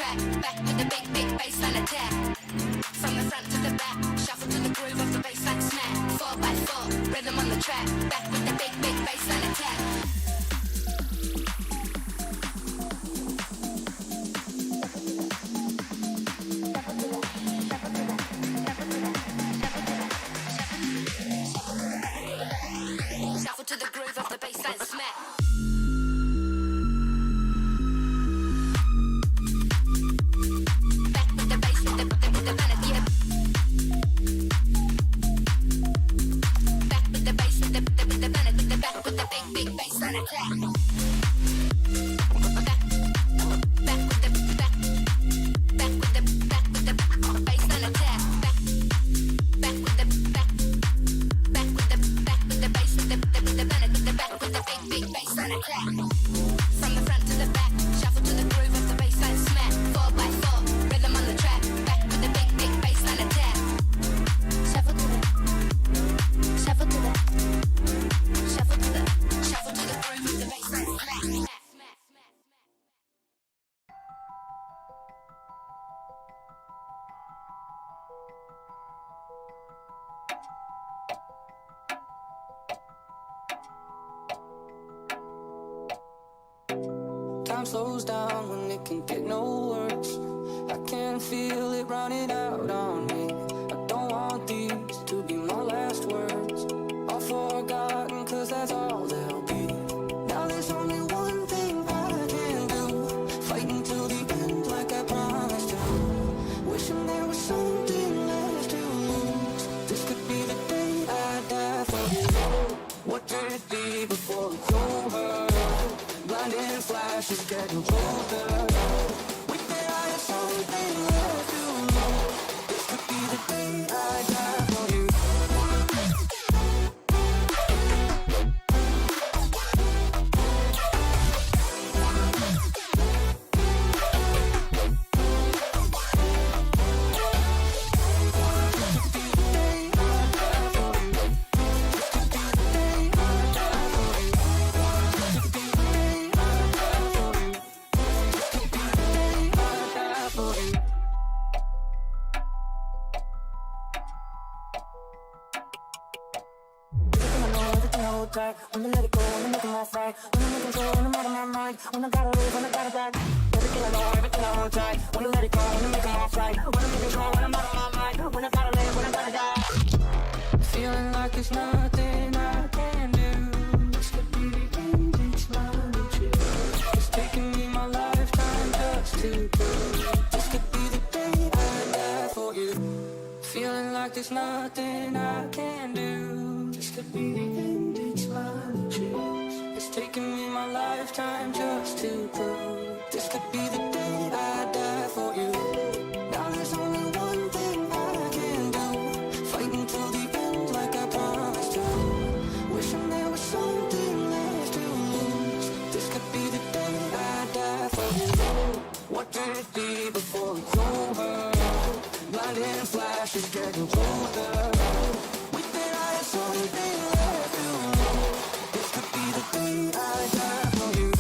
track, back with the big, big bassline attack. From the front to the back, shuffle to the groove of the bassline smack. 4x4, rhythm on the track, back with the big, big bassline attack. Shuffle to the groove of the bassline smack. Back with the bass, with the melody, yeah. Back with the bass, with the melody, back with the big, big bassline attack. Back with the bassline attack. Back with the bass, with the melody, back with the big, big bassline attack. From the front to the back, shuffle to the groove of the bassline smack. 4x4, rhythm on the track, back with the big, big bassline attack. Shuffle to the groove of the bassline smack. Time slows down when it can get no worse. I can feel it running out on me. I don't want these to be my last words. All forgotten, cause that's all they'll be. Now there's only one thing I can do, fight until the end like I promised to. Wishing there was something left to lose. This could be the day I die for you. What could it be before it's over? Blinding flashes getting colder. With the eyes, something left to lose. This could be the day I die for you. Tight. When I let it go, when I make it all right. When I'm in control, when I'm out of my mind. When I gotta live, when I gotta die. Everything I know, everything I hold tight. When I let it go, when I make it all right. When I'm in control, when I'm out of my mind. When I gotta live, when I gotta die. Feeling like there's nothing I can do. This could be the end, it's my truth. It's taking me my lifetime just to prove. This could be the day I die for you. Feeling like there's nothing I can do. This could be the end, it's my choice. It's taken me my lifetime just to prove. This could be the day I die for you. Now there's only one thing I can do, fight until the end like I promised to. Wishing there was something left to lose. This could be the day I die for you. What could it be before it's over? Blinding flashes getting colder. With their eyes, something left to lose. This could be the day I die for you.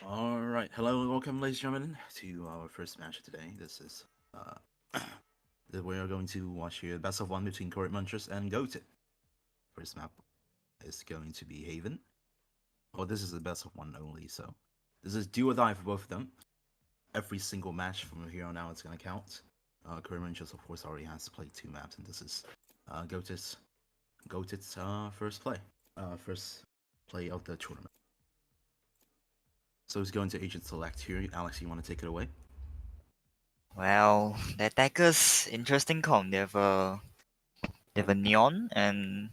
Alright, hello and welcome, ladies and gentlemen, to our first match of today. This is, we are going to watch here the best of one between Munchers and GOATED. First map is going to be Haven. Oh, this is the best of one only, so this is do or die for both of them. Every single match from here on out is going to count. Munchers, of course, already has played 2 maps, and this is GOATED's first play of the tournament. So he's going to agent select here. Alex, you want to take it away? Well, the attackers interesting comp. They have a neon, and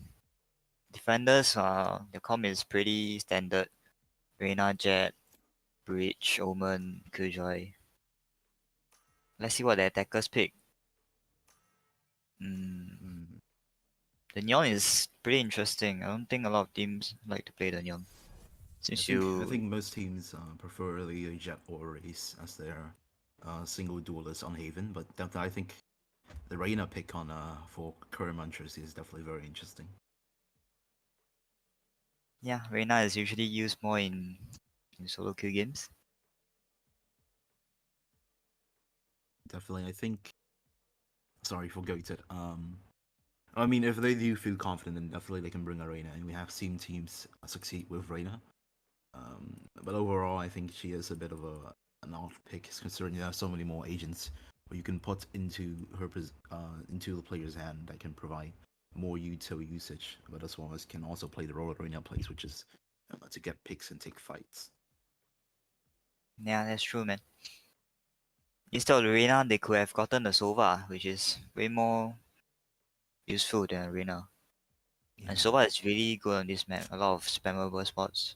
defenders the comp is pretty standard. Reyna, Jet, Breach, Omen, Killjoy. Let's see what the attackers pick. The neon is pretty interesting. I don't think a lot of teams like to play the neon. Since I think most teams prefer the Jet or Race as their single duelist on Haven, but definitely I think the Reyna pick on for current Munchers is definitely very interesting. Yeah, Reyna is usually used more in solo queue games. Definitely, I think. Sorry for GOATED. I mean, if they do feel confident, then definitely they can bring a Reyna, and we have seen teams succeed with Reyna. But overall, I think she is a bit of an odd pick, considering there are so many more agents where you can put into her into the player's hand that can provide more util usage, but as well as can also play the role Reyna plays, which is to get picks and take fights. Yeah, that's true, man. Instead of Reyna, they could have gotten the Sova, which is way more useful than Reyna. Yeah. And Sova is really good on this map. A lot of spammable spots.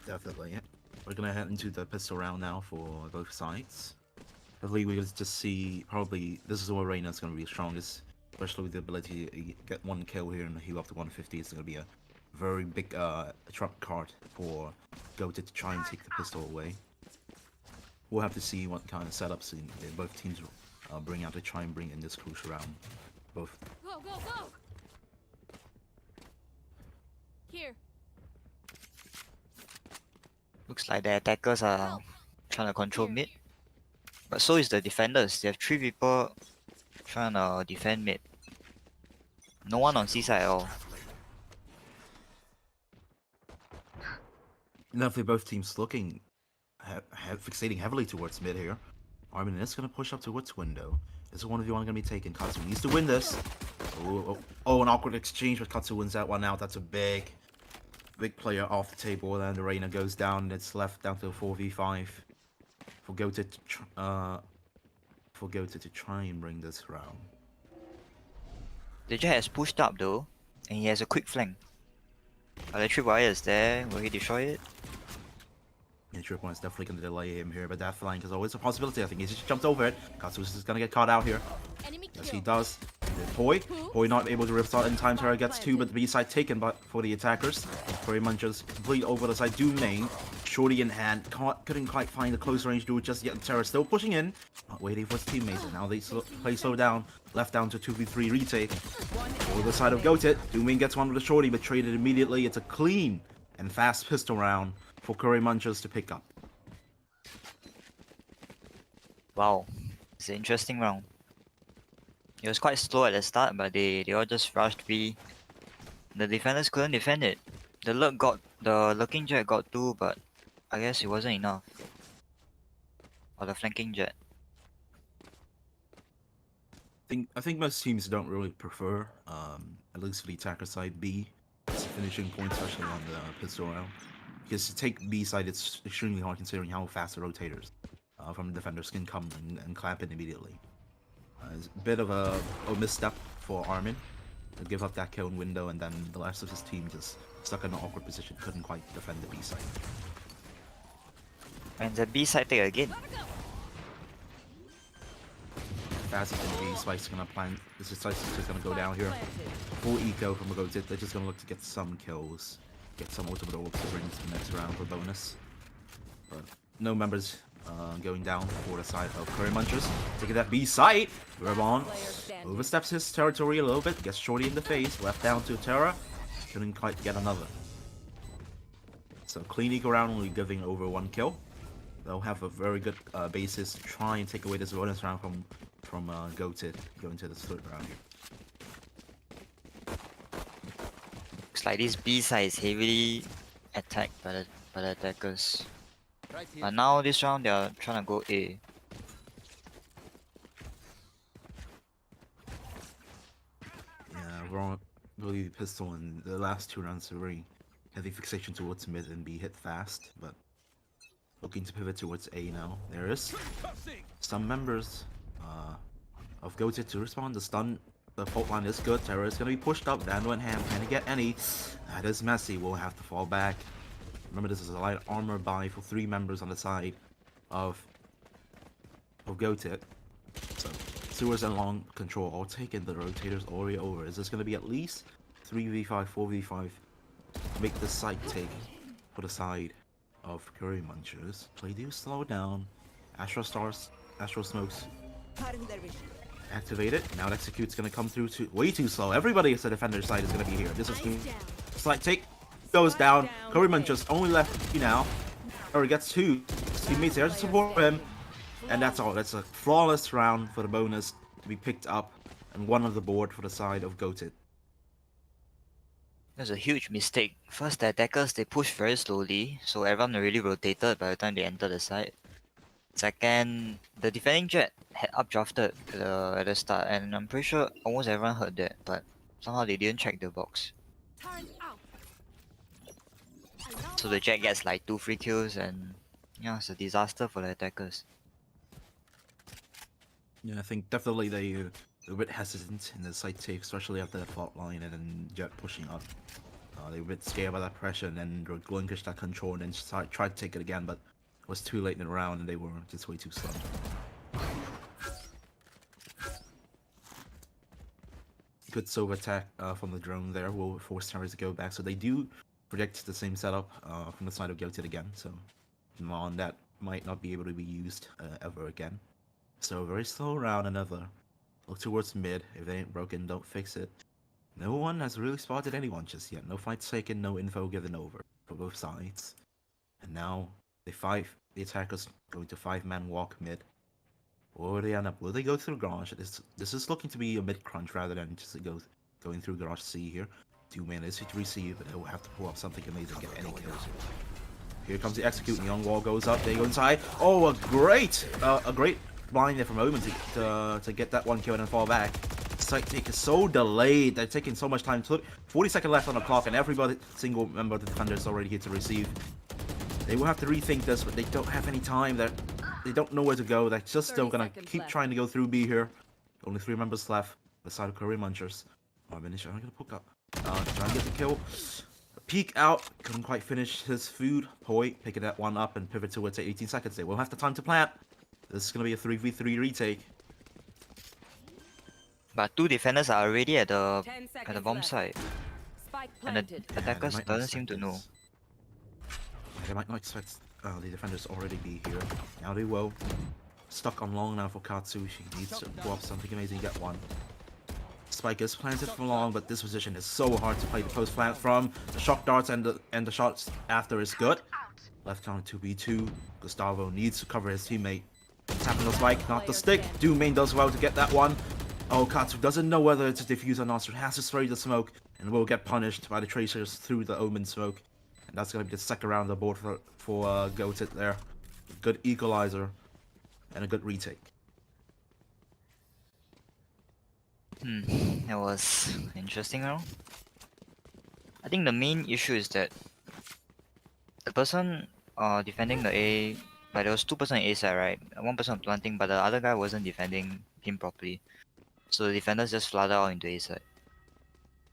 Definitely. Yeah. We're gonna head into the pistol round now for both sides. Hopefully we just see, probably this is where Reyna's gonna be the strongest, especially with the ability to get 1 kill here and heal up to 150. It's gonna be a very big trump card for GOATED to try and take the pistol away. We'll have to see what kind of setups both teams bring out to try and bring in this crucial round. Both. Go, go, go! Here. Looks like the attackers are trying to control mid. But so is the defenders. They have 3 people trying to defend mid. No one on C side at all. Definitely both teams looking, fixating heavily towards mid here. Armin is going to push up towards window. This is one of you going to be taken. Katsu needs to win this. Oh, an awkward exchange, but Katsu wins that one out. That's a big player off the table. Then the Reyna goes down, and it's left down to a 4v5 for GOATED to try and bring this round. The Jet has pushed up though, and he has a quick flank. Electric wire is there. Will he destroy it? Yeah, Tripwire is definitely going to delay him here, but that flank is always a possibility. I think he just jumped over it. Katsu is going to get caught out here. Yes, he does. Poi not able to restart in time. Terra gets 2, but the B side taken for the attackers. Munchers complete over the side. Doom main. Shorty in hand. Couldn't quite find the close range dude just yet. Terra still pushing in. Not waiting for his teammates. And now they play slow down. Left down to 2v3 retake. Over the side of GOATED. Doom main gets one with the Shorty, but traded immediately. It's a clean and fast pistol round for Munchers to pick up. Wow, it's an interesting round. It was quite slow at the start, but they all just rushed B. The defenders couldn't defend it. The lurking Jet got 2, but I guess it wasn't enough. Or the flanking Jet. I think most teams don't really prefer, at least for the attacker side, B as a finishing point, especially on the pistol round. Because to take B side, it's extremely hard considering how fast the rotators from the defenders can come and clamp it immediately. It's a bit of a misstep for Armin to give up that kill in window, and then the rest of his team just stuck in an awkward position, couldn't quite defend the B side. And the B side take again. Fast as the A Spike's gonna plant. This is just gonna go down here. Full eco from GOATED. They're just gonna look to get some kills, get some ultimate orbs to bring to the next round for bonus. But no members going down for the side of Munchers. Taking that B site. Rebon oversteps his territory a little bit, gets Shorty in the face, left down to Terra. Couldn't quite get another. So clean eco round, only giving over 1 kill. They'll have a very good basis to try and take away this bonus round from GOATED going to the third round here. Looks like this B side is heavily attacked by the attackers. But now this round they are trying to go A. Yeah, Raw really pistol in the last 2 rounds are very heavy fixation towards mid and B hit fast, but looking to pivot towards A now. There is some members of GOATED to respond. The stun, the fault line is good. Terror is going to be pushed up. Vandal and Ham can't get any. That is messy. We'll have to fall back. Remember, this is a light armor buy for 3 members on the side of GOATED. So sewers and long control all taken. The rotators already over. Is this going to be at least 3v5, 4v5? Make the side take for the side of Curry Munchers. Play do slow down. Astro Stars, Astro Smokes activated. Now Execute's gonna come through way too slow. Everybody at the defender side is gonna be here. This is slight take. Goes down. Curry Munchers only left now. Or he gets 2 teammates there to support him. And that's all. That's a flawless round for the bonus to be picked up. And 1 on the board for the side of GOATED. That's a huge mistake. First, the attackers they push very slowly, so everyone really rotated by the time they enter the site. Second, the defending jet had updrafted at the start, and I'm pretty sure almost everyone heard that, but somehow they didn't check the box. So the jet gets like 2 free kills, and yeah, it's a disaster for the attackers. Yeah, I think definitely they were a bit hesitant in the side take, especially after the fault line and then jet pushing up. They were a bit scared by that pressure and then relinquished that control and then tried to take it again, but it was too late in the round and they were just way too slow. Good sova attack from the drone there will force Terrors to go back, so they do predict the same setup from the side of GOATED again, so on that might not be able to be used ever again. So very slow round, another. Look towards mid. If they ain't broken, don't fix it. No one has really spotted anyone just yet. No fights taken, no info given over for both sides. And now the attackers going to 5-man walk mid. Where will they end up? Will they go through garage? This is looking to be a mid crunch rather than just going through garage C here. 2-man is to receive, but they'll have to pull up something amazing, get any kills. Here comes the execute, and young wall goes up. They go inside. Oh, a great blind there from Omen to get that 1 kill and then fall back. Site take is so delayed. They're taking so much time. 40 seconds left on the clock, and everybody, single member of the defender is already here to receive. They will have to rethink this, but they don't have any time. They don't know where to go. They're just still gonna keep trying to go through B here. Only 3 members left. The side of Curry Munchers. Oh, Minish, I'm gonna poke up. Trying to get the kill. Peek out. Couldn't quite finish his food. Poi picking that one up and pivot towards 18 seconds. They will have the time to plant. This is gonna be a 3v3 retake. But 2 defenders are already at the bomb site, and the attackers doesn't seem to know. They might not expect the defenders already be here. Now they will. Stuck on long now for Katsu. She needs to pull off something amazing, get 1. Spike is planted for long, but this position is so hard to play the post plant from. The shock darts and the shots after is good. Left counter 2v2. Gustavo needs to cover his teammate. Tapping the spike, not the stick. Doom main does well to get that one. Oh, Katsu doesn't know whether it's a diffuse or not, so he has to spray the smoke and will get punished by the tracers through the Omen smoke. And that's going to be the second round on the board for GOATED there. Good equalizer and a good retake. That was interesting round. I think the main issue is that the person defending the A, like there was 2 person A side, right? 1 person planting, but the other guy wasn't defending him properly. So the defenders just flooded out into A side.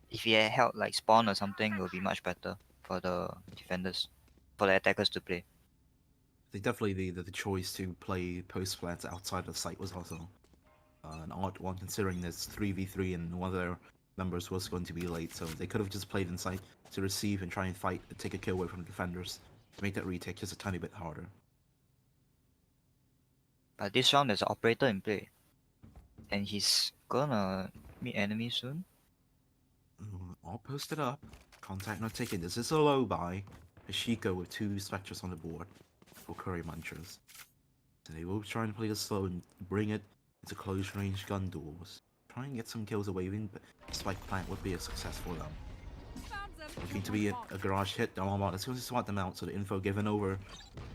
If he had held like spawn or something, it would be much better for the defenders, for the attackers to play. I think definitely the choice to play post plants outside the site was also an odd one, considering there's 3v3 and one of their members was going to be late, so they could have just played inside to receive and try and fight and take a kill away from the defenders to make that retake just a tiny bit harder. But this round there's an operator in play, and he's gonna meet enemies soon. All posted up. Contact not taken. This is a low buy. Ishiko with 2 Spectres on the board for Curry Munchers. So they will be trying to play this slow and bring it into close range gun duels. Try and get some kills away, even Spike Plant would be a success for them. Looking to be a garage hit down on as soon as they swat them out, so the info given over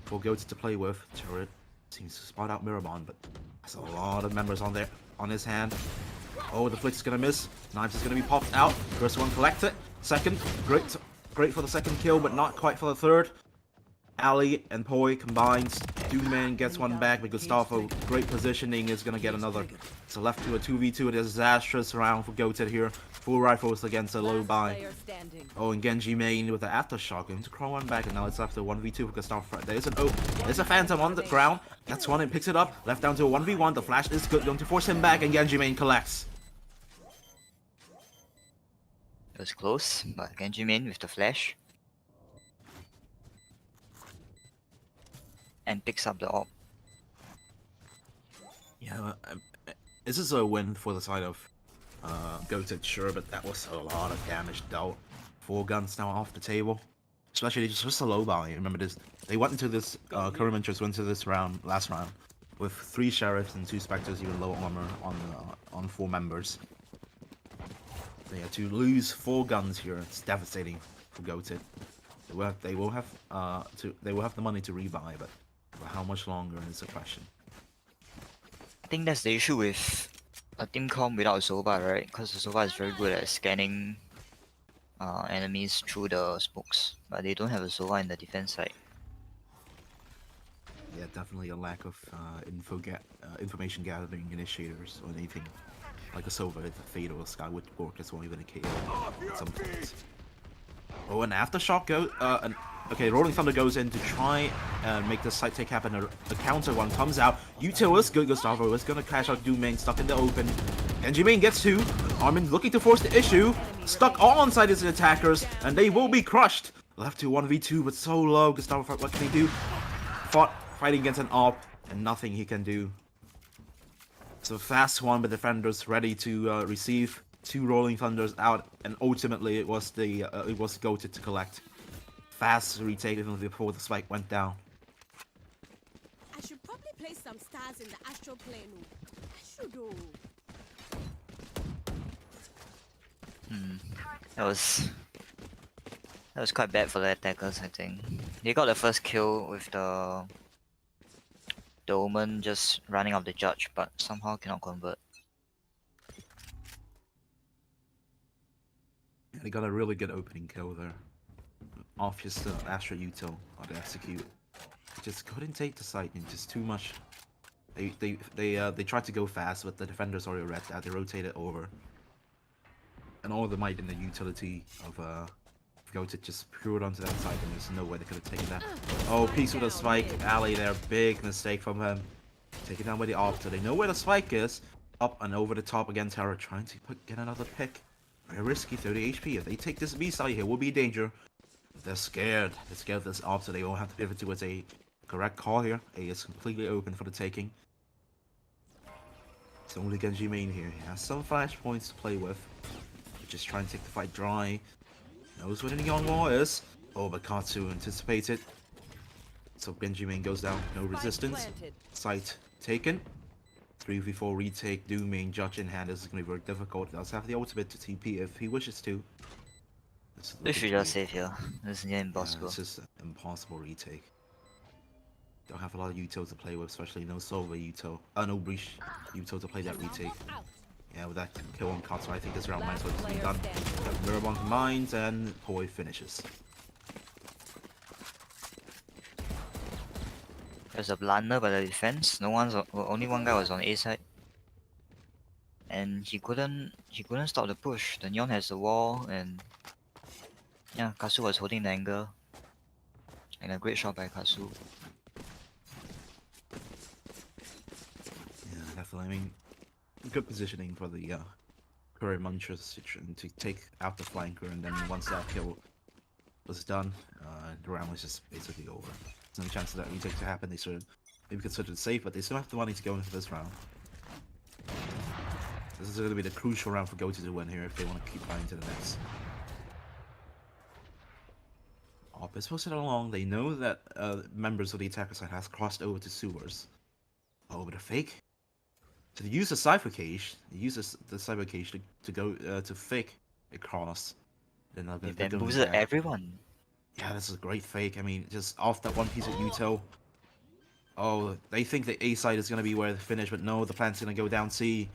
for GOATED to play with. Turret seems to spot out Mirabon, but there's a lot of members on his hand. Oh, the Blitz is gonna miss. Knives is gonna be popped out. First one collected. Second, great for the second kill, but not quite for the third. Ali and Poi combines. Doomman gets one back, but Gustavo, great positioning, is gonna get another. So left to a 2v2, a disastrous round for GOATED here. Full rifles against a low buy. Oh, and Genji main with the aftershock, going to crawl one back, and now it's left to 1v2 for Gustavo. There's a Phantom on the ground. That's one, and picks it up. Left down to a 1v1. The flash is good, going to force him back, and Genji main collects. It was close, but Genji main with the flash. And picks up the AWP. Yeah, this is a win for the side of GOATED, sure, but that was a lot of damage dealt. 4 guns now off the table. Especially just a low buy. Remember this, they went into this, Curry Munchers went into this last round, with 3 Sheriffs and 2 Spectres, even low armor on 4 members. Yeah, to lose 4 guns here, it's devastating for GOATED. They will have the money to rebuy, but for how much longer is the question. I think that's the issue with a team comp without Soba, right? Because the Soba is very good at scanning enemies through the smokes, but they don't have a Soba in the defense side. Yeah, definitely a lack of information gathering initiators or anything. Like a Sova, it's a Fatal, Skyward Bork, as well, even a KO at some points. Oh, an Aftershock goes. Okay, Rolling Thunder goes in to try and make the side take happen. A counter one comes out. Util is good. Gustavo is gonna cash out Doom main, stuck in the open. Genji main gets 2. Armin looking to force the issue. Stuck all inside his attackers, and they will be crushed. Left to 1v2, but so low. Gustavo, what can he do? Fighting against an AWP, and nothing he can do. So fast one, but defenders ready to receive 2 Rolling Thunders out, and ultimately it was GOATED to collect. Fast retake even before the spike went down. I should probably place some stars in the astral plane. I should do. That was quite bad for the attackers, I think. They got the first kill with the Omen just running off the judge, but somehow cannot convert. Yeah, they got a really good opening kill there. Off just the Astra Util or the execute. Just couldn't take the site, and just too much. They tried to go fast, but the defenders already read that. They rotated over, and all the might in the utility of GOATED just poured onto that side, and there's no way they could have taken that. Oh, Peace with a spike. Ali there, big mistake from him. Taken down by the AWP, so they know where the spike is. Up and over the top again, Terra trying to get another pick. Very risky, 30 HP. If they take this B side here, will be danger. They're scared. They're scared of this AWP, so they will have to pivot towards a correct call here. A is completely open for the taking. It's only Genji main here. He has some flash points to play with. Just trying to take the fight dry. Knows where the Neon Wall is. Oh, but Katsu anticipated. So Genji main goes down. No resistance. Site taken. 3v4 retake. Doom main judge in hand. This is going to be very difficult. He does have the ultimate to TP if he wishes to. We should just save here. This is near impossible. This is an impossible retake. Don't have a lot of util to play with, especially no Sova util. No Breach util to play that retake. Yeah, with that kill on Katsu, I think this round might as well just be done. Got Mirabon combines, and Poi finishes. There's a blunder by the defense. Only one guy was on A side, and he couldn't stop the push. The Neon has the wall, and yeah, Katsu was holding the angle. And a great shot by Katsu. Yeah, definitely. I mean, good positioning for the Curry Munchers to take out the flanker, and then once that kill was done, the round was just basically over. There's no chance of that retake to happen. They sort of maybe considered it safe, but they still have the money to go into this round. This is going to be the crucial round for GOATED to win here if they want to keep flying to the next. Op is posted along. They know that members of the attacker side has crossed over to sewers. Oh, but a fake? So they use the cipher cage. They use the cipher cage to go to fake across. Then They they're going bamboozled back. everyone. Yeah, this is a great fake. I mean, just off that one piece of util. Oh, they think the A side is going to be where they finish, but no, the plant's going to go down C.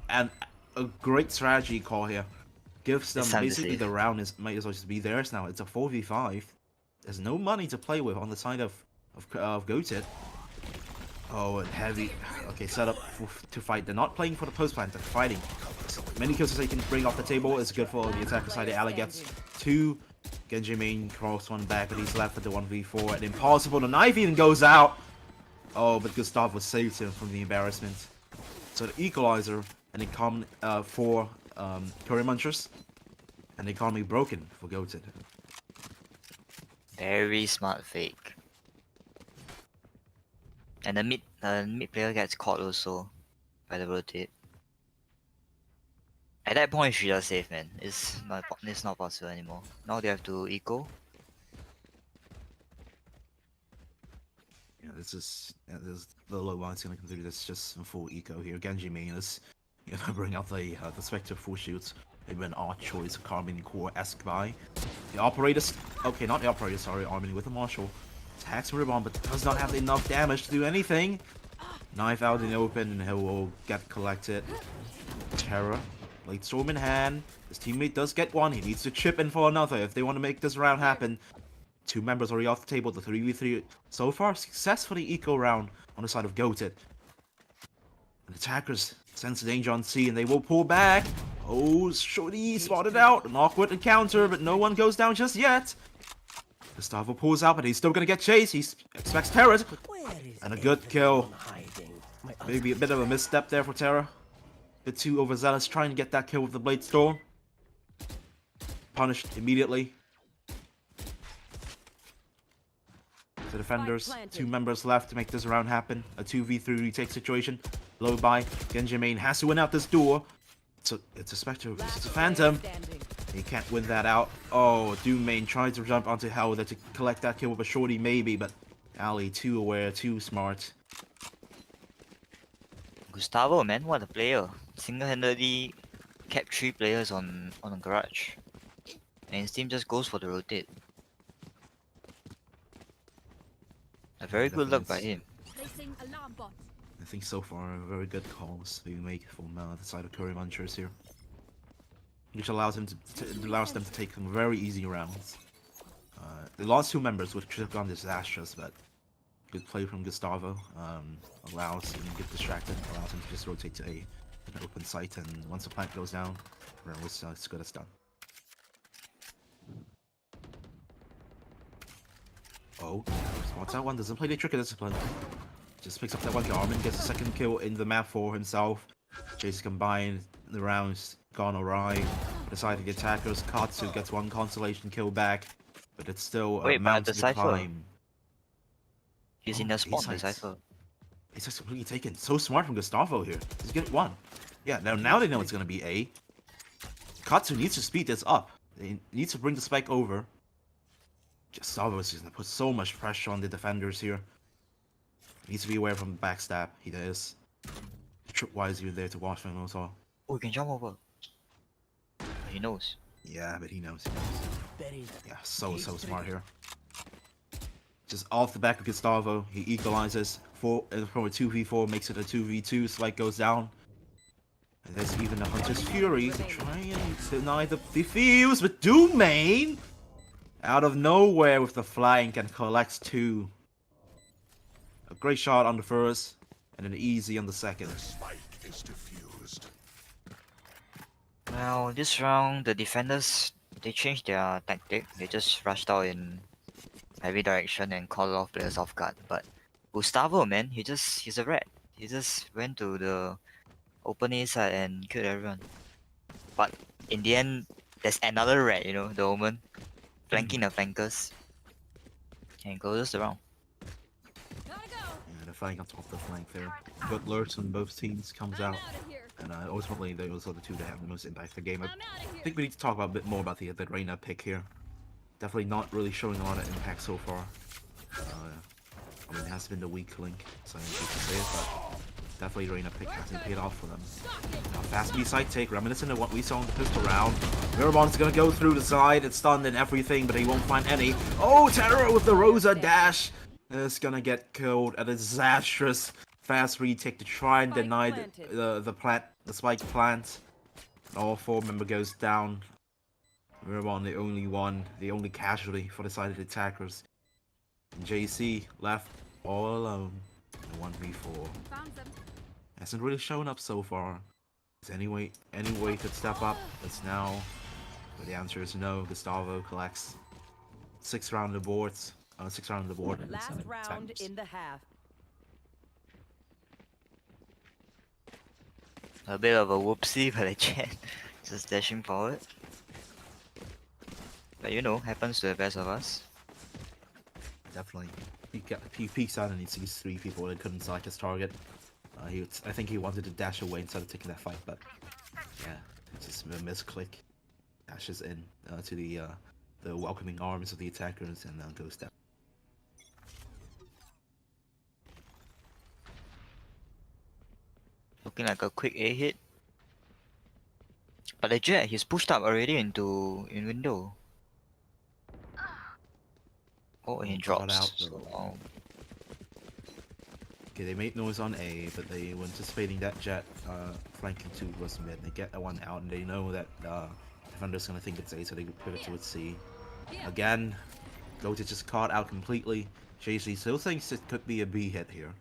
And a great strategy call here. Gives them It's time to basically save. the round is might as well just be theirs now. It's a 4v5. There's no money to play with on the side of GOATED. Oh, and heavy. Okay, set up to fight. They're not playing for the post plant. They're fighting. So many kills as they can bring off the table is good for the attacker side. Ali gets 2. Genji main cross one back, but he's left with the 1v4. And impossible. The knife even goes out. Oh, but Gustavo saved him from the embarrassment. So the equalizer and economy for Korean Munchers, and the economy broken for GOATED. Very smart fake. And the mid player gets caught also by the rotate. At that point, you should just save, man. It's not possible anymore. Now they have to eco. Yeah, this is the low line's gonna come through. This just some full eco here. Genji main is bring out the Spectre full shoots. Maybe an odd choice of Carbine Core-esque buy. The operators, okay, not the operator, sorry, Armin with the Marshall. Attacks Ribbon, but does not have enough damage to do anything. Knife out in the open, and he will get collected. Terror, late storm in hand. His teammate does get one. He needs to chip in for another if they want to make this round happen. 2 members already off the table. The 3v3 so far successfully eco round on the side of GOATED. And attackers sense the danger on C, and they will pull back. Oh, Shorty spotted out. An awkward encounter, but no one goes down just yet. Gustavo pulls out, but he's still gonna get chased. He expects Terra. And a good kill. Maybe a bit of a misstep there for Terra. Bit too overzealous trying to get that kill with the Blade Storm. Punished immediately. The defenders, 2 members left to make this round happen. A 2v3 retake situation. Low by. Genji main has to win out this duel. It's a Spectre versus a Phantom. He can't win that out. Oh, Doom main tries to jump onto Howler to collect that kill with a shorty maybe, but Ali too aware, too smart. Gustavo, man, what a player. Single-handedly kept 3 players on a garage. And his team just goes for the rotate. A very good luck by him. Placing alarm bot. I think so far very good calls being made from the side of Korean Munchers here, which allows them to take some very easy rounds. They lost 2 members, which could have gone disastrous, but good play from Gustavo allows him to get distracted, allows him to just rotate to an open site, and once the plant goes down, it's as good as done. Oh, spots that one, doesn't play the trick of discipline. Just picks up that one kill. Armin gets a second kill in the map for himself. Chase combined, the round's gone awry. Deciding the attackers, Katsu gets 1 consolation kill back, but it's still a mountain to climb. He's in the spawn, the Cypher. It's just completely taken. So smart from Gustavo here. He's getting 1. Yeah, now they know it's gonna be A. Katsu needs to speed this up. They need to bring the spike over. Gustavo is gonna put so much pressure on the defenders here. Needs to be aware from the backstab. He does. Tripwise, you're there to watch him as well. Oh, you can jump over. He knows. Yeah, but he knows. Yeah, so smart here. Just off the back of Gustavo, he equalizes. From a 2v4 makes it a 2v2. Spike goes down. And there's even a Hunter's Fury to try and deny the defuse, but Doom main out of nowhere with the flank and collects 2. A great shot on the first, and an easy on the second. Well, this round, the defenders, they changed their tactic. They just rushed out in every direction and called off players off guard. But Gustavo, man, he's a rat. He just went to the open A side and killed everyone. But in the end, there's another rat, the Omen, flanking the flankers. And closes the round. Yeah, the flank on top of the flank there. Good lurch on both teams comes out. And ultimately, those are the 2 that have the most impact for the game. I think we need to talk about a bit more about the Reyna pick here. Definitely not really showing a lot of impact so far. I mean, it has been the weak link, so I hate to say it, but definitely Reina pick hasn't paid off for them. Now, fast B side take, reminiscent of what we saw in the pistol round. Mirabon's gonna go through the side, it's stunned and everything, but he won't find any. Oh, Terror with the Rosa dash is gonna get killed. A disastrous fast retake to try and deny the spike plant. All 4 member goes down. Mirabon the only one, the only casualty for the side of the attackers. And JC left all alone in the 1v4. Hasn't really shown up so far. Is any way could step up? It's now. But the answer is no. Gustavo collects 6 round the boards. 6 round the board. And Last round in the half. A bit of a whoopsie by the Jet, just dashing forward. But you know, happens to the best of us. Definitely. He peeks out and he sees 3 people that couldn't select his target. I think he wanted to dash away instead of taking that fight, but yeah, it's just a misclick. Dashes in to the welcoming arms of the attackers and goes down. Looking like a quick A hit. But the Jet, he's pushed up already in window. Oh, and he drops. Out, So, okay, they made noise on A, but they were anticipating that Jet flanking 2 was mid. They get that one out, and they know that defender's gonna think it's A, so they pivot towards C. Again, GOATED just caught out completely. JC still thinks it could be a B hit here.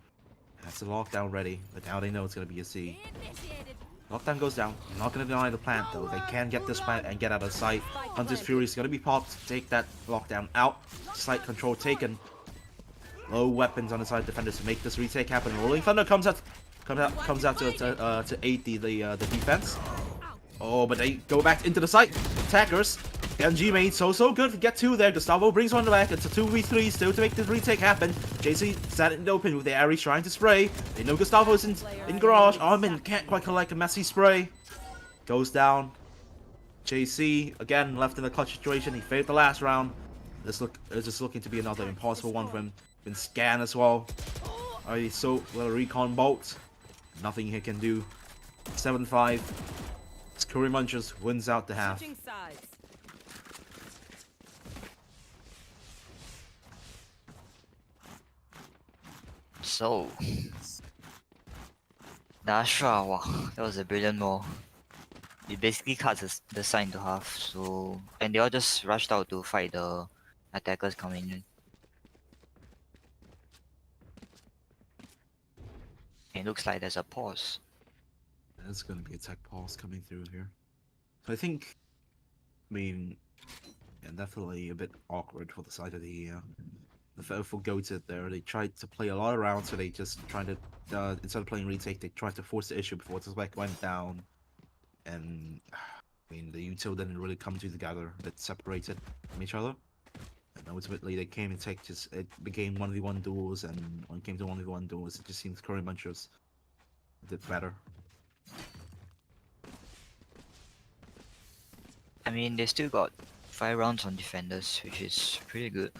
Has the lockdown ready, but now they know it's gonna be a C. Lockdown goes down. They're not gonna deny the plant though. They can get this plant and get out of sight. Hunter's Fury is gonna be popped. Take that lockdown out. Slight control taken. Low weapons on the side of defenders to make this retake happen. Rolling Thunder comes out to aid the defense. Oh, but they go back into the site. Attackers. NG made so good to get 2 there. Gustavo brings one back. It's a 2v3 still to make the retake happen. JC sat in the open with the Aries trying to spray. They know Gustavo's in garage. Armin can't quite collect a messy spray. Goes down. JC again left in a clutch situation. He failed the last round. This is just looking to be another impossible one for him. Been scanned as well. Alright, so well recon bolt. Nothing he can do. 7-5. Curry Munchers wins out the half. So, the Astra, wow, that was a brilliant move. It basically cuts the side into half, so, and they all just rushed out to fight the attackers coming in. It looks like there's a pause. There's gonna be a tech pause coming through here. So I think, I mean, yeah, definitely a bit awkward for the side of the for GOATED there. They tried to play a lot around, so they just tried to instead of playing retake, they tried to force the issue before the spike went down. And I mean, the util didn't really come together, a bit separated from each other. And ultimately, they came and take just it became 1v1 duels, and when it came to 1v1 duels, it just seems Curry Munchers did better. I mean, they still got 5 rounds on defenders, which is pretty good.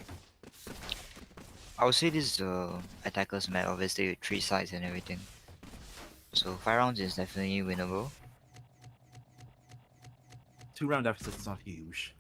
I would say this is the attackers map, obviously with 3 sides and everything. So 5 rounds is definitely winnable. 2-round deficit is not huge.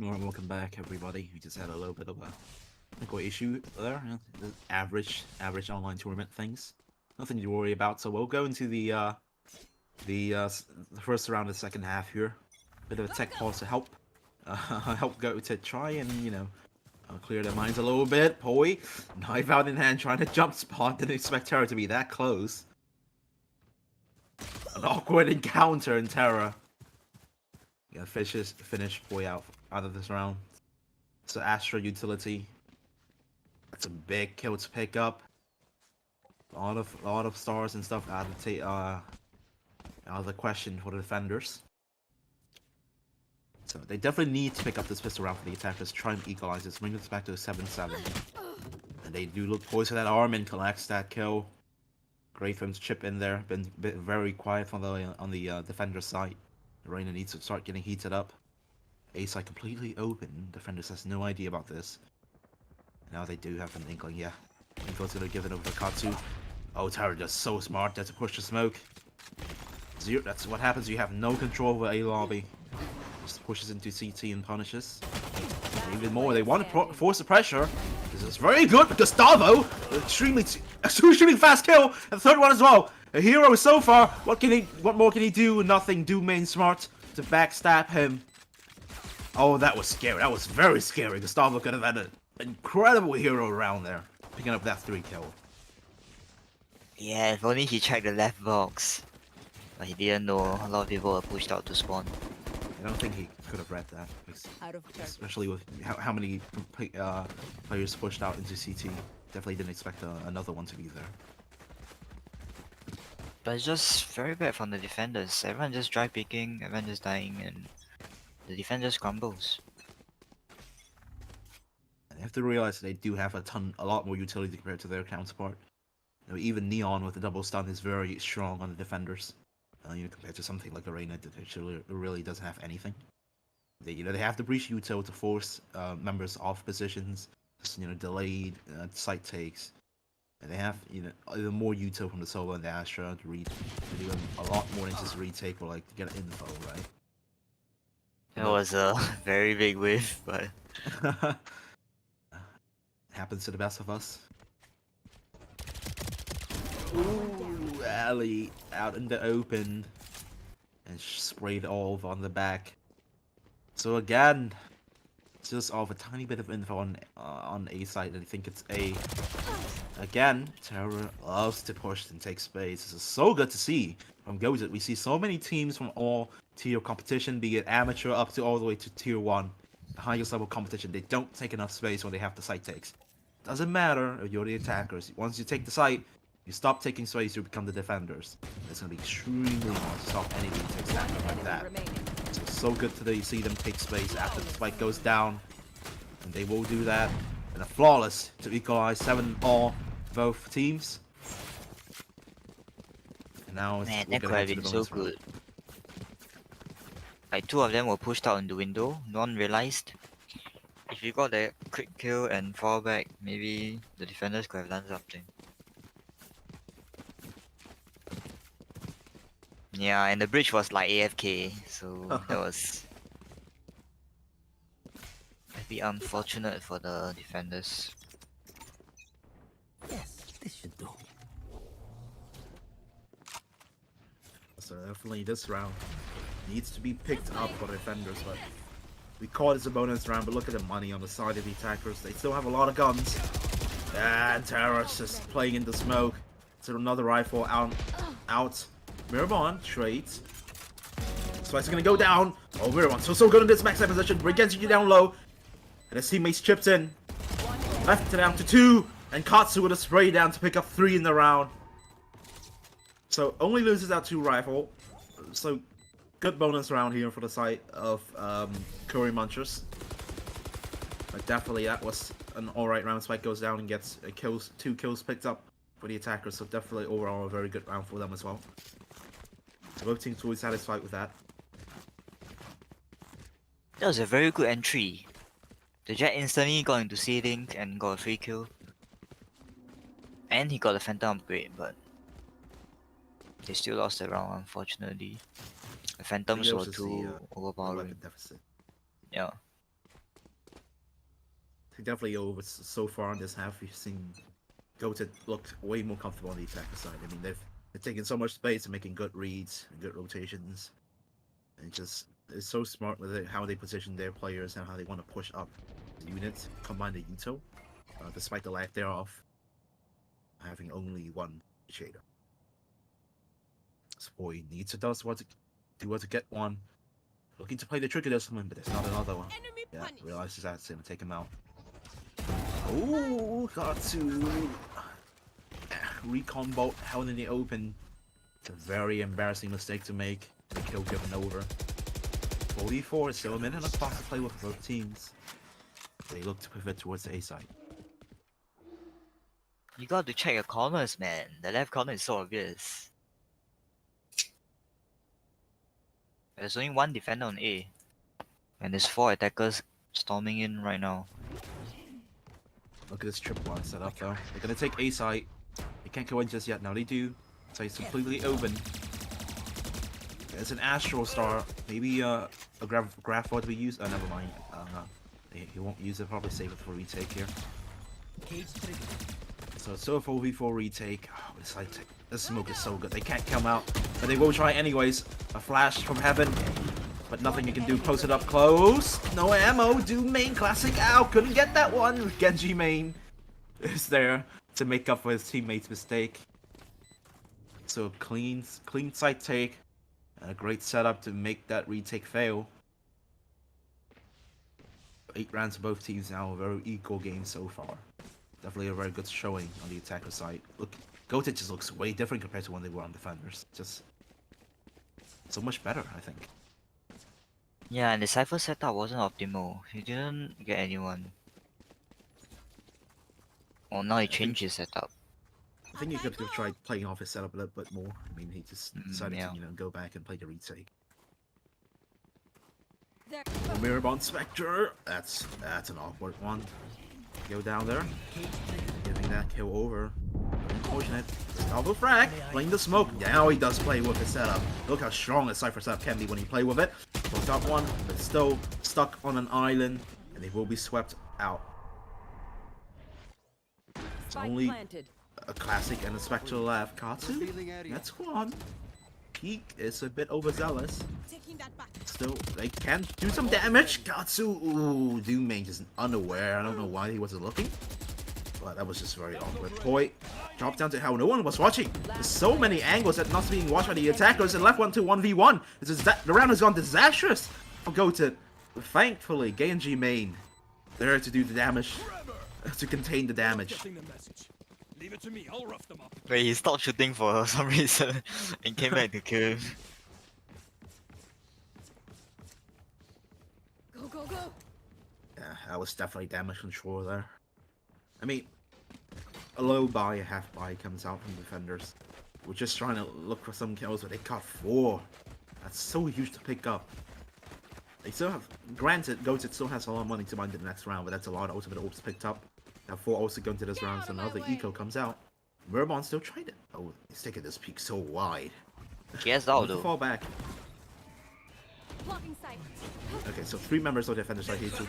Welcome back, everybody. We just had a little bit of a technical issue there. The average online tournament things. Nothing to worry about. So we'll go into the first round of the second half here. Bit of a tech pause to help help GOATED try and clear their minds a little bit. Poi, knife out in hand, trying to jump spot. Didn't expect Terra to be that close. An awkward encounter in Terra. Yeah, finish Poi out of this round. So Astra utility. That's a big kill to pick up. A lot of stars and stuff out of the question for the defenders. So they definitely need to pick up this pistol round for the attackers, try and equalize this, bring this back to a 7-7. And they do look poised for that arm and collects that kill. Graythorn's chip in there, been very quiet on the defender side. Reina needs to start getting heated up. A side completely open. Defenders has no idea about this. Now they do have an inkling, yeah. Inko's gonna give it over to Katsu. Oh, Terra just so smart there to push the smoke. That's what happens, you have no control over A lobby. Just pushes into CT and punishes. And even more, they want to force the pressure. This is very good, but Gustavo, extremely fast kill, and the third one as well. A hero so far. What more can he do? Nothing. Do main smart to backstab him. Oh, that was scary. That was very scary. Gustavo could have had an incredible hero around there, picking up that 3 kill. Yeah, if only he checked the left box. But he didn't know a lot of people were pushed out to spawn. I don't think he could have read that, especially with how many players pushed out into CT. Definitely didn't expect another one to be there. But it's just very bad from the defenders. Everyone just dry picking, everyone just dying, and the defense just crumbles. And you have to realize they do have a lot more utility compared to their counterpart. Even Neon with the double stun is very strong on the defenders. Compared to something like Arena that actually really doesn't have anything. They have the breach util to force members off positions, just delayed site takes. And they have even more util from the solo and the Astra to read. They do a lot more than just retake or like to get info, right? It was a very big whiff, but happens to the best of us. Ooh, Ali out in the open and sprayed all on the back. So again, just off a tiny bit of info on A side. I think it's A. Again, Terra loves to push and take space. This is so good to see from GOATED. We see so many teams from all tier competition, be it amateur up to all the way to tier 1, the highest level competition. They don't take enough space when they have the site takes. Doesn't matter if you're the attackers. Once you take the site, you stop taking space, you become the defenders. It's going to be extremely hard to stop any retake stacking like that. So good to see them take space after the spike goes down. And they will do that. And a flawless to equalize 7-all both teams. And now man, that could have been so good. Like 2 of them were pushed out in the window, no one realized. If you got that quick kill and fall back, maybe the defenders could have done something. Yeah, and the bridge was like AFK, so that was a bit unfortunate for the defenders. Yes, this should do. So definitely this round needs to be picked up for the defenders, but we call this a bonus round, but look at the money on the side of the attackers. They still have a lot of guns. And Terra's just playing in the smoke. So another rifle out. Mirabon trades. So it's gonna go down. Oh, Mirabon so good in this max position. Briggs you down low. And his teammates chipped in. Left it down to 2. And Katsu with a spray down to pick up 3 in the round. So only loses out 2 rifle. So good bonus round here for the side of Curry Munchers. But definitely that was an alright round. Spike goes down and gets 2 kills picked up for the attackers. So definitely overall a very good round for them as well. So both teams will be satisfied with that. That was a very good entry. The Jet instantly got into C-Link and got a free kill. And he got a Phantom upgrade, but they still lost the round, unfortunately. The Phantoms were too overpowering. Deficit. Yeah. think definitely over so far in this half, we've seen GOATED look way more comfortable on the attacker side. I mean, they're taking so much space and making good reads and good rotations. And it's so smart with it, how they position their players and how they want to push up the units, combine the Yuto, despite the lack thereof, having only one shader. This boy needs to do what to get one. Looking to play the trigger discipline, but there's not another one. Enemy Yeah, punished. realizes that's gonna take him out. Oh, got to recon bolt held in the open. It's a very embarrassing mistake to make. The kill given over. 44 is still a minute and a clock to play with both teams. They look to pivot towards the A side. You got to check your corners, man. The left corner is so obvious. There's only one defender on A. And there's 4 attackers storming in right now. Look at this tripwire setup though. They're gonna take A side. They can't go in just yet. Now they do. So it's completely open. There's an Astral Star. Maybe a graph to be used. Never mind. He won't use it. Probably save it for retake here. So it's still a 4v4 retake. Oh, this smoke is so good. They can't come out, but they will try anyways. A flash from heaven, but nothing you can do. Posted up close. No ammo. Do main classic out. Couldn't get that one. Genji main is there to make up for his teammate's mistake. So clean side take. And a great setup to make that retake fail. 8 rounds for both teams now, a very equal game so far. Definitely a very good showing on the attacker side. Look, GOATED just looks way different compared to when they were on defenders. Just so much better, I think. Yeah, and the Cypher setup wasn't optimal. He didn't get anyone. Oh, now he changed his setup. I think he could have tried playing off his setup a little bit more. I mean, he just decided yeah. to, go back and play the retake. There. The Mirrorbond Spectre. That's an awkward one. Go down there. Giving that kill over. Unfortunate. Double frag. Playing the smoke. Now he does play with his setup. Look how strong a Cypher setup can be when you play with it. Closed up one, but still stuck on an island. And they will be swept out. It's only a classic and a spectral left. Katsu. That's one. Peak is a bit overzealous. Taking that back. Still, they can do some damage. Katsu, ooh, Doom Main just unaware. I don't know why he wasn't looking. But that was just very awkward. Boy, dropped down to how no one was watching. There's so many angles that not being watched by the attackers and left one to 1v1. The round has gone disastrous for GOATED. Thankfully, Genji main there to do the damage, to contain the damage. Leave it to me, I'll rough them up. Wait, he stopped shooting for some reason and came back to kill him. Go, go, go. Yeah, that was definitely damage control there. I mean, a low buy, a half buy comes out from defenders. We're just trying to look for some kills, but they got 4. That's so huge to pick up. They still have, granted, GOATED still has a lot of money to buy into the next round, but that's a lot of ultimate orbs picked up. Now 4 also go into this round, so another eco comes out. Mirrorbond still tried it. Oh, he's taking this peak so wide. He has out Fall though. back. Blocking sight. Okay, so 3 members of defenders are here to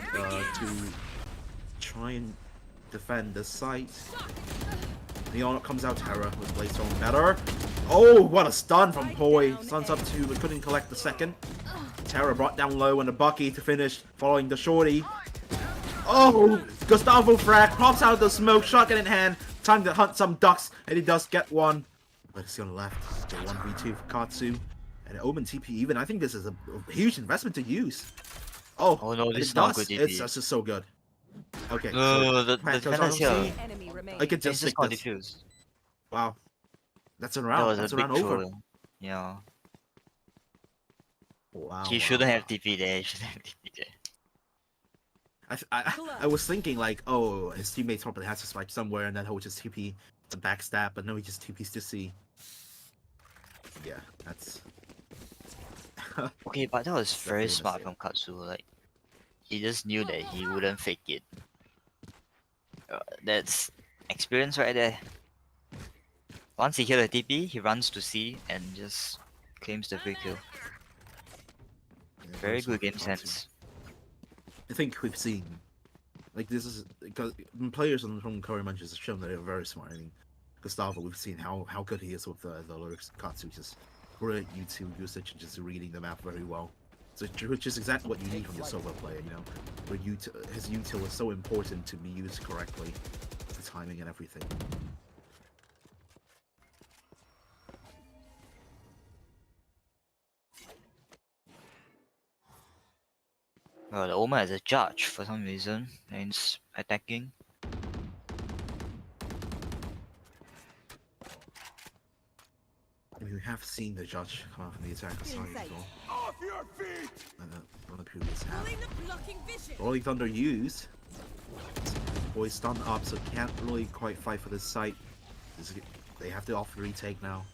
try and defend the site. Leon comes out, Terra with Blade Storm better. Oh, what a stun from Poi. Stuns up 2, but couldn't collect the second. Terra brought down low and a Bucky to finish, following the shorty. Oh, Gustavo frag pops out of the smoke, shotgun in hand, time to hunt some ducks, and he does get one. Let's see on the left, still 1v2 for Katsu. And Omen TP even, I think this is a huge investment to use. Oh, no, it this is does. not good It's TP. just so good. Okay, No, the Pat goes defender's on here. C. Enemy remains. I could Just just got stick this. defused. Wow. That's a That round. was That's a a big round over. troll. Yeah. Wow. He shouldn't have TP there. He shouldn't have TP there. I was thinking like, oh, his teammates probably has to spike somewhere and then he'll just TP to backstab, but no, he just TPs to C. Yeah, that's... Okay, but that was very Definitely smart mistake. from Katsu. Like, he just knew that he wouldn't fake it. That's experience right there. Once he hit a TP, he runs to C and just claims the free kill. Very good game sense. I think we've seen Like this is because players from Curry Munchers have shown that they're very smart. I mean, Gustavo, we've seen how good he is with the lyrics. Katsu just great util usage and just reading the map very well. So which is exactly what you need from the solo player, you know. Where his util is so important to be used correctly, the timing and everything. Well, the Oma is a judge for some reason, and it's attacking. We have seen the judge come out from the attacker side as well. Off your feet! And on the previous half. Pulling the blocking vision. Rolling Thunder used. Boy stunned up, so can't really quite fight for this site. They have to off the retake now.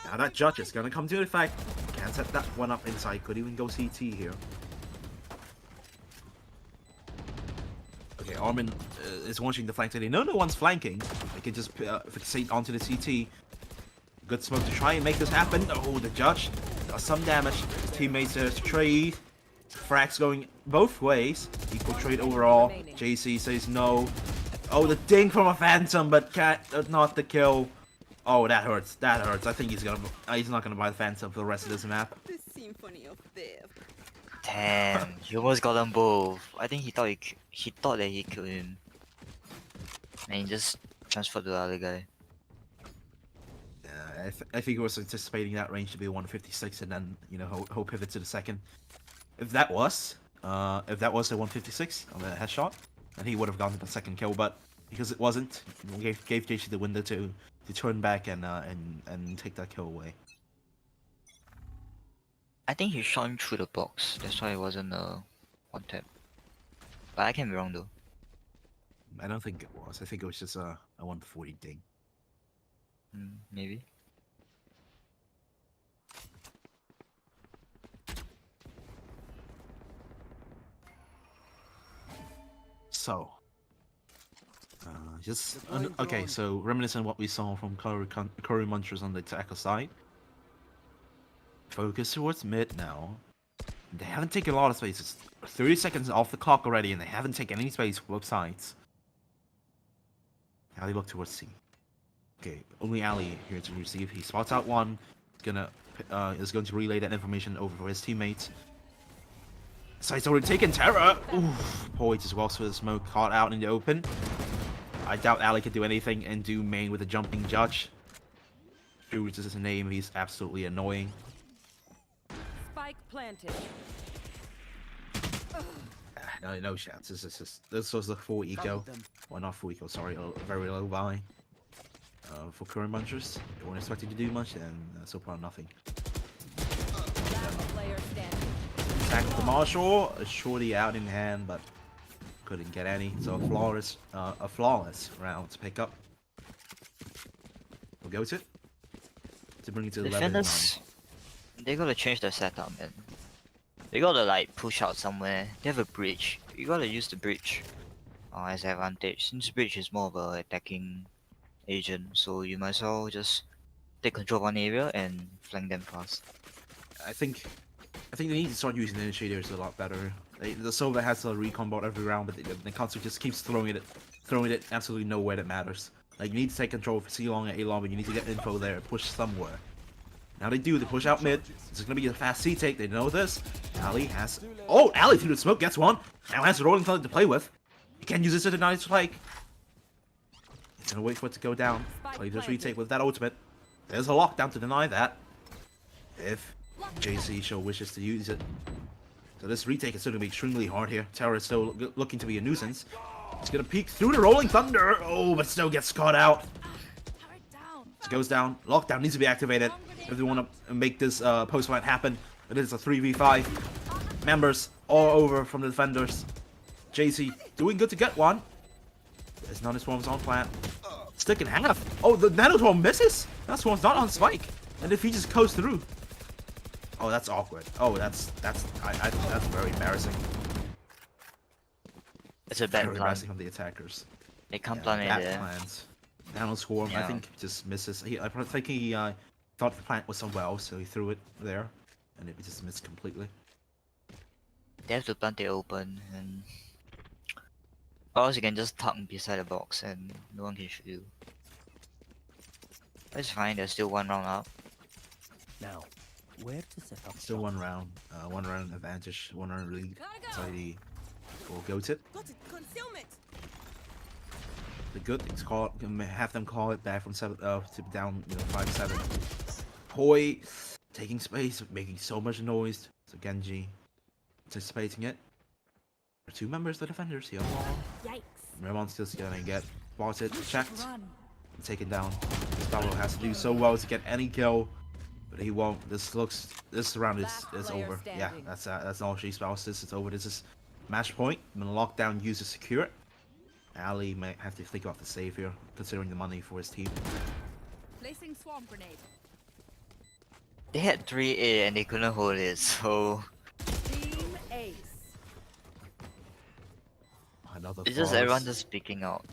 Now that judge is gonna come to effect. Can't set that one up inside. Could even go CT here. Okay, Armin is watching the flank today. No one's flanking. They can just fixate onto the CT. Good smoke to try and make this happen. Oh, the judge does some damage. His teammates there's trade. Frags going both ways. Equal trade overall. JC says no. Oh, the ding from a phantom, but not the kill. Oh, that hurts. That hurts. I think he's not gonna buy the phantom for the rest of this map. The symphony of death. Damn, he almost got them both. I think he thought that he killed him, and he just transferred to the other guy. I think he was anticipating that range to be 156, and then he'll pivot to the second. If that was a 156 on the headshot, then he would have gone to the second kill. But because it wasn't, gave JC the window to turn back and take that kill away. I think he shot him through the box. That's why it wasn't a one tap. But I can be wrong though. I don't think it was. I think it was just a 140 ding. Maybe. So, okay. So reminiscent what we saw from Curry Munchers on the attacker side. Focus towards mid now. They haven't taken a lot of spaces. 30 seconds off the clock already, and they haven't taken any space for both sides. Now they look towards C. Okay, only Ali here to receive. He spots out one. Is going to relay that information over for his teammates. Site's already taken. Terror! Oof. Boy just walks with the smoke caught out in the open. I doubt Ali could do anything and do main with a jumping judge. True, which is his name. He's absolutely annoying. Spike planted. No chance. This was a full eco. Well, not full eco. Sorry, a very low buy. For current munchers, they weren't expecting to do much, and so far nothing. Player standing. Attack the Marshall, a shorty out in hand, but couldn't get any. So a flawless round to pick up. We'll go to bring it to 11. Defenders, they gotta change their setup, man. They gotta like push out somewhere. They have a bridge. You gotta use the bridge as an advantage. Since bridge is more of a attacking agent, so you might as well just take control of one area and flank them fast. I think they need to start using the initiators a lot better. The Sova has a recon bot every round, but the console just keeps throwing it absolutely nowhere that matters. Like, you need to take control for C long and A long, but you need to get info there, push somewhere. Now they do, they push out mid. This is gonna be a fast C take, they know this. Ali has Ali through the smoke gets one. Now has a rolling thunder to play with. He can't use this to deny his strike. He's gonna wait for it to go down. Play this retake with that ultimate. There's a lockdown to deny that. If JC Show wishes to use it. So this retake is still gonna be extremely hard here. Terra is still looking to be a nuisance. He's gonna peek through the rolling thunder. Oh, but still gets caught out. It goes down. Lockdown needs to be activated if they want to make this post fight happen. It is a 3v5. Members all over from the defenders. JC doing good to get one. There's Nanoswarms on plant. Stick in half. Oh, the Nanoswarm misses. Nanoswarm's not on spike. And if he just goes through. Oh, that's awkward. Oh, that's very embarrassing. It's a bad Very plan. embarrassing from the attackers. They can't Yeah, plan it bad there. plans. Nanoswarm, I Yeah. think, just misses. I think he thought the plant was somewhere else, so he threw it there, and it just missed completely. They have to plant it open, and Or else you can just tuck beside the box and no one can shoot you. That's fine, there's still one round up. Now, where to set up Still shop? one round advantage, 1 round lead. Gotta go. Tidy for GOATED. Got it. Concealment. The good things have them call it back from 7 to down, 5-7. Poi taking space, making so much noise. So Genji anticipating it. There are 2 members of the defenders here. Yikes. Ramon's just gonna get spotted, checked, and taken down. Gustavo has to do so well to get any kill, but he won't. This round Last is player over. Yeah, standing. that's all she spouts. This is over. This is match point. When lockdown user secure it. Ali may have to think about the save here, considering the money for his team. Placing swarm grenade. They had 3A and they couldn't hold it, so Team Ace. Another it's just pause. everyone just picking out.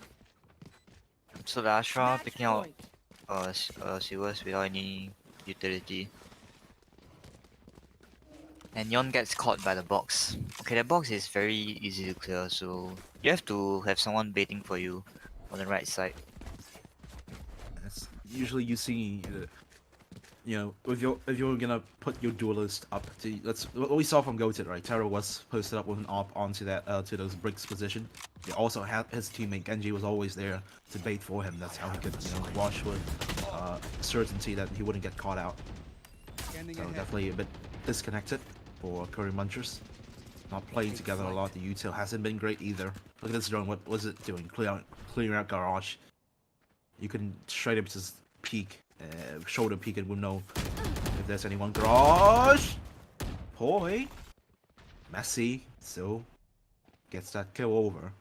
So the Astra Match picking out point. Sewers without any utility. And Yon gets caught by the box. Okay, the box is very easy to clear, so you have to have someone baiting for you on the right side. It's usually you see, if you're gonna put your duelist up to what we saw from GOATED, right? Terra was posted up with an op onto that to those bricks position. They also had his teammate Genji was always there to bait for him. That's how he could watch with certainty that he wouldn't get caught out. So definitely a bit disconnected for Curry Munchers. Not playing together a lot. The util hasn't been great either. Look at this drone. What was it doing? Clearing out garage. You can straight up just peek, shoulder peek, and we'll know if there's anyone. Garage. Poi. Messy. So gets that kill over.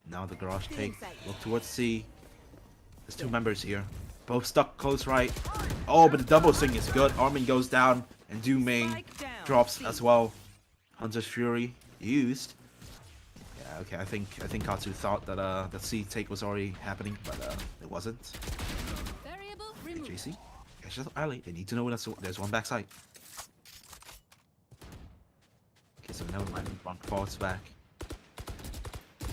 Now the garage take. Look towards C. There's 2 members here. Both stuck close right. Oh, but the double swing is good. Armin goes down, and Dooming Spike down. drops as well. Hunter's Fury used. Yeah, okay. I think Katsu thought that that C take was already happening, but it wasn't. Variable Okay, removed. JC, catch that alley. They need to know there's one backside. Okay, so now one falls back.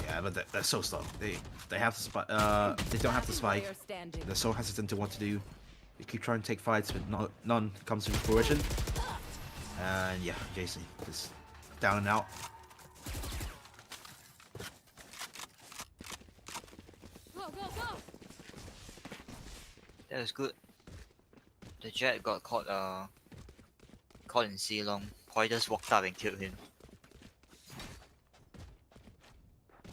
Yeah, but they're so slow. They have to spike. They don't have to spike. Player standing. They're so hesitant to what to do. They keep trying to take fights, but none comes to fruition. And yeah, Jason is down and out. Go, go, go. That was good. The Jet got caught in C long. Poi just walked up and killed him.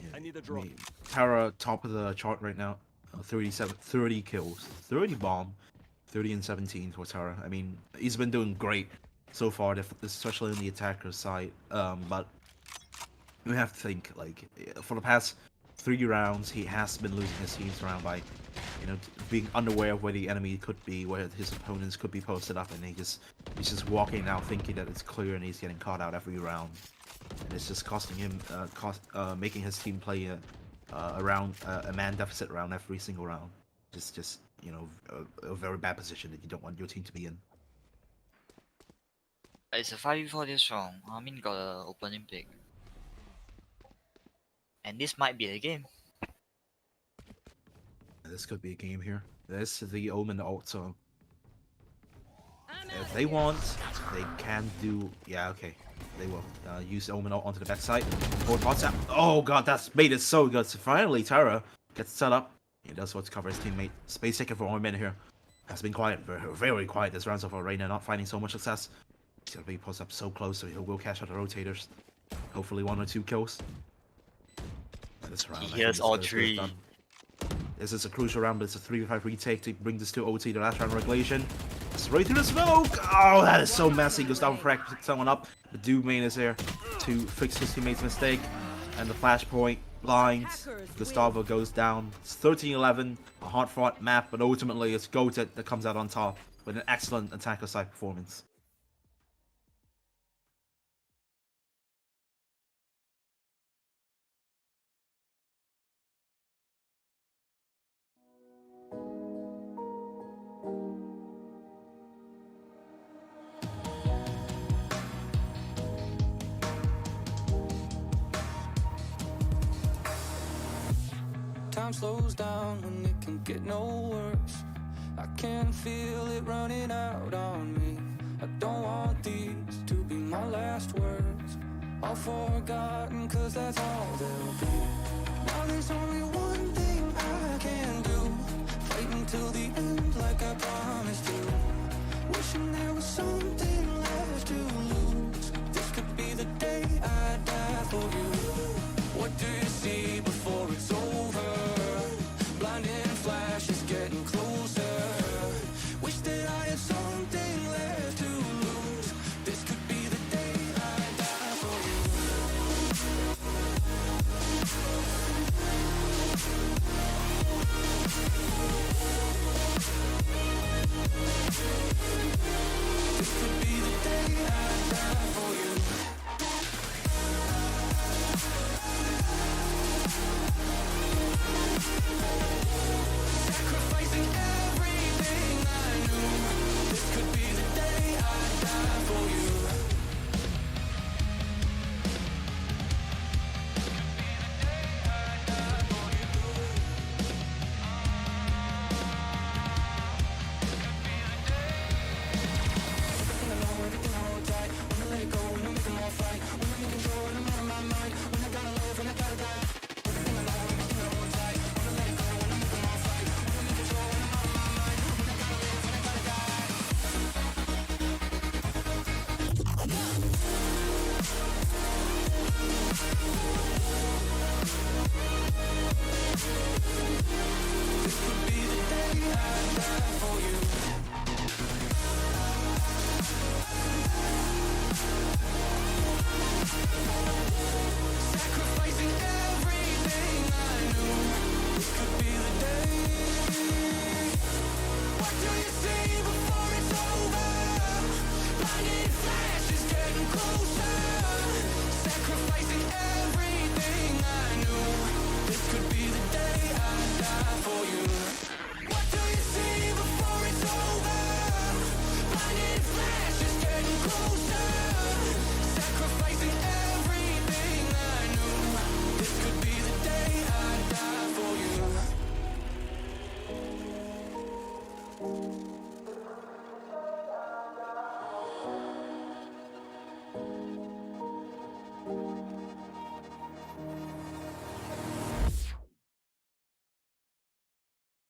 Yeah, I need a drop. Tara top of the chart right now. 30 kills, 30 bomb, 30 and 17 for Tara. I mean, he's been doing great so far, especially on the attacker side. But we have to think, like, for the past 3 rounds, he has been losing his teams around by, being unaware of where the enemy could be, where his opponents could be posted up, and he's just walking out thinking that it's clear, and he's getting caught out every round. And it's just costing him, making his team play a man deficit round every single round. Just a very bad position that you don't want your team to be in. It's a 5v4 this round. Armin got an opening pick. And this might be the game. This could be a game here. This is the Omen ult, so I'm if out they of here. want, they can do. Yeah, okay, they will use Omen ult onto the backside. Forward pots out. Oh god, that's made it so good. So finally, Tara gets set up. He does what to cover his teammate. Space taker for Omen here has been quiet, very, very quiet this round so far. Reina not finding so much success. He's gonna be posted up so close, so he will cash out the rotators. Hopefully 1 or 2 kills. This round, I think hears this all is 3. done. This is a crucial round, but it's a 3v5 retake to bring this to OT, the last round regulation. Straight through the smoke! Oh, that is so messy. Gustavo Freck picks someone up. The Doom main is there to fix his teammate's mistake. And the flashpoint blinds. Gustavo goes down. It's 13-11, a hard-fought map, but ultimately it's GOATED that comes out on top with an excellent attacker side performance. time slows down when it can get no worse. I can feel it running out on me. I don't want these to be my last words. All forgotten, cause that's all they'll be. Now there's only one thing I can do, fight until the end like I promised to. Wishing there was something left to lose. This could be the day I die for you. What do you see before it's over? Blinding flashes getting closer. Wish that I had something left to lose. This could be the day I die for you. This could be the day I die for you. Sacrificing everything I knew. This could be the day I die for you. Everything I know, everything I hold tight. Wanna let it go, wanna make them all fight. Wanna be in control, when I'm out of my mind. When I gotta live, when I gotta die. Everything I know, everything I hold tight. Wanna let it go, wanna make them all fight. Wanna be in control, when I'm out of my mind. When I gotta live, when I gotta die. This could be the day I die for you. Sacrificing everything I knew. This could be the day. What do you see before it's over? Blinding flashes getting closer. Sacrificing everything I knew. This could be the day I die for you.